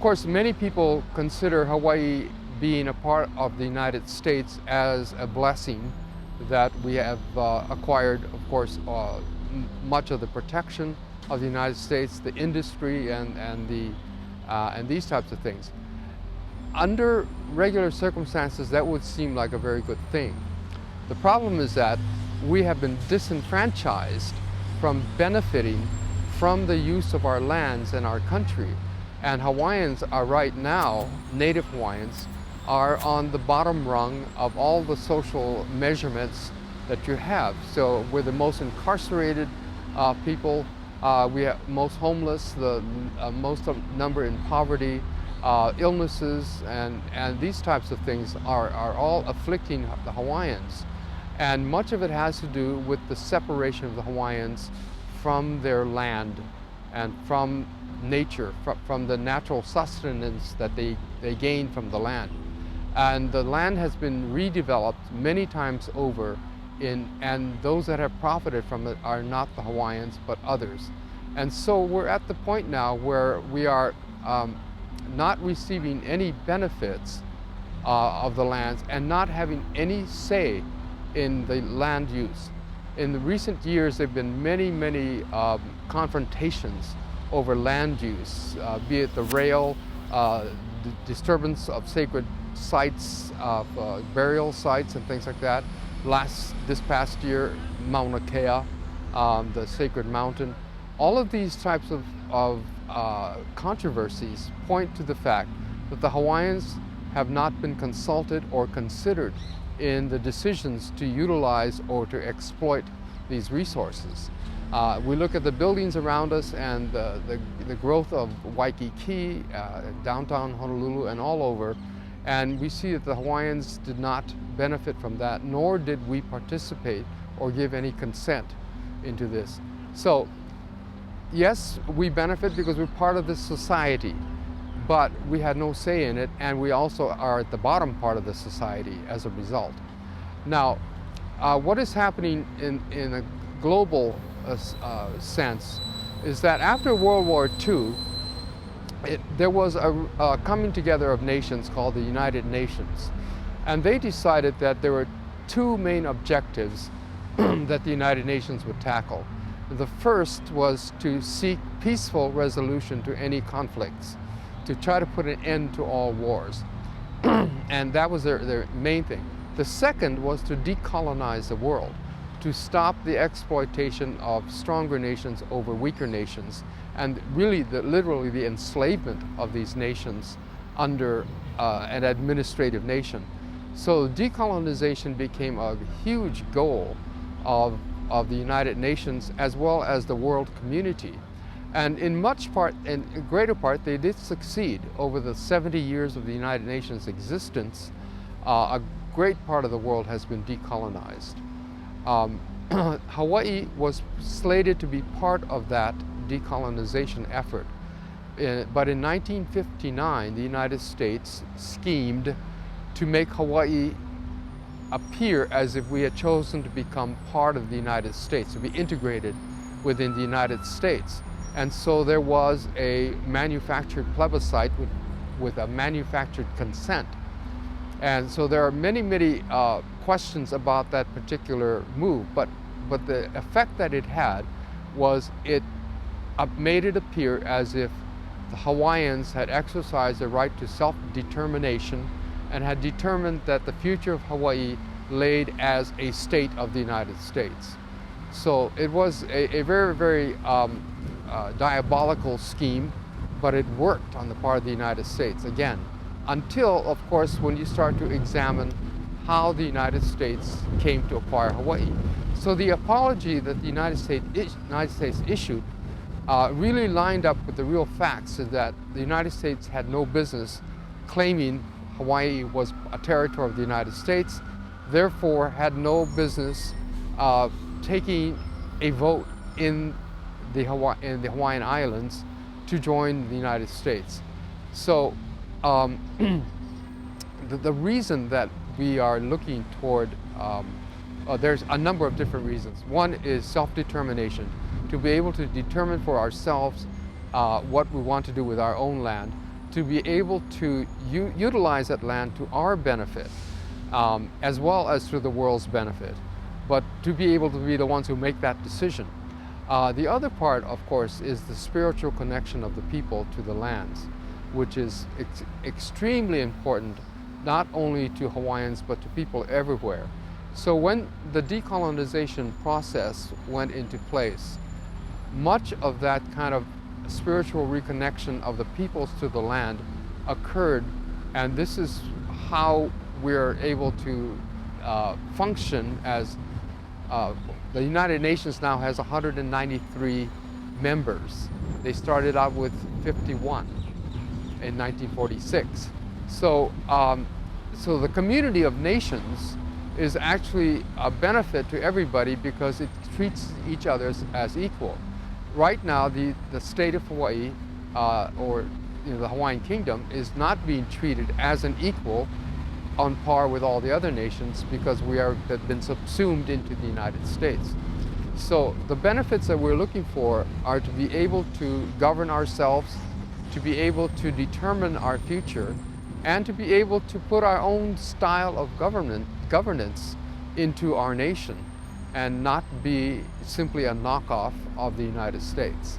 course, many people consider Hawaii being a part of the United States as a blessing that we have acquired, of course, much of the protection of the United States, the industry, and these types of things. Under regular circumstances, that would seem like a very good thing. The problem is that we have been disenfranchised from benefiting from the use of our lands and our country. And Hawaiians are right now, native Hawaiians, are on the bottom rung of all the social measurements that you have. So we're the most incarcerated people, we have most homeless, the most number in poverty, illnesses, and these types of things are all afflicting the Hawaiians. And much of it has to do with the separation of the Hawaiians from their land and from nature, from the natural sustenance that they gain from the land. And the land has been redeveloped many times over, and those that have profited from it are not the Hawaiians, but others. And so we're at the point now where we are not receiving any benefits of the lands and not having any say in the land use. In the recent years, there have been many confrontations over land use, be it the rail, disturbance of sacred sites, burial sites and things like that. This past year, Mauna Kea, the sacred mountain. All of these types of controversies point to the fact that the Hawaiians have not been consulted or considered in the decisions to utilize or to exploit these resources. We look at the buildings around us and the growth of Waikiki, downtown Honolulu, and all over, and we see that the Hawaiians did not benefit from that, nor did we participate or give any consent into this. So, yes, we benefit because we're part of this society, but we had no say in it, and we also are at the bottom part of the society as a result. Now, what is happening in a global sense is that after World War II, there was a coming together of nations called the United Nations, and they decided that there were two main objectives that the United Nations would tackle. The first was to seek peaceful resolution to any conflicts, to try to put an end to all wars. And that was their main thing. The second was to decolonize the world, to stop the exploitation of stronger nations over weaker nations, and really literally the enslavement of these nations under an administrative nation. So decolonization became a huge goal of the United Nations as well as the world community. And in greater part, they did succeed. Over the 70 years of the United Nations existence, a great part of the world has been decolonized. Hawaii was slated to be part of that decolonization effort. But in 1959, the United States schemed to make Hawaii appear as if we had chosen to become part of the United States, to be integrated within the United States. And so there was a manufactured plebiscite with a manufactured consent. And so there are many questions about that particular move, but the effect that it had was it made it appear as if the Hawaiians had exercised the right to self-determination and had determined that the future of Hawaii laid as a state of the United States. So it was a very diabolical scheme, but it worked on the part of the United States, again, until, of course, when you start to examine how the United States came to acquire Hawaii. So the apology that the United States issued really lined up with the real facts, is that the United States had no business claiming Hawaii was a territory of the United States, therefore had no business taking a vote in the Hawaiian Islands to join the United States. So the reason that we are looking toward, there's a number of different reasons. One is self-determination, to be able to determine for ourselves what we want to do with our own land. to be able to utilize that land to our benefit, as well as to the world's benefit, but to be able to be the ones who make that decision. The other part, of course, is the spiritual connection of the people to the lands, which is extremely important, not only to Hawaiians, but to people everywhere. So when the decolonization process went into place, much of that kind of spiritual reconnection of the peoples to the land occurred, and this is how we're able to function as the United Nations now has 193 members. They started out with 51 in 1946. So the community of nations is actually a benefit to everybody because it treats each other as equal. Right now, the state of Hawaii, or the Hawaiian Kingdom, is not being treated as an equal on par with all the other nations because we have been subsumed into the United States. So the benefits that we're looking for are to be able to govern ourselves, to be able to determine our future, and to be able to put our own style of governance into our nation and not be simply a knockoff of the United States.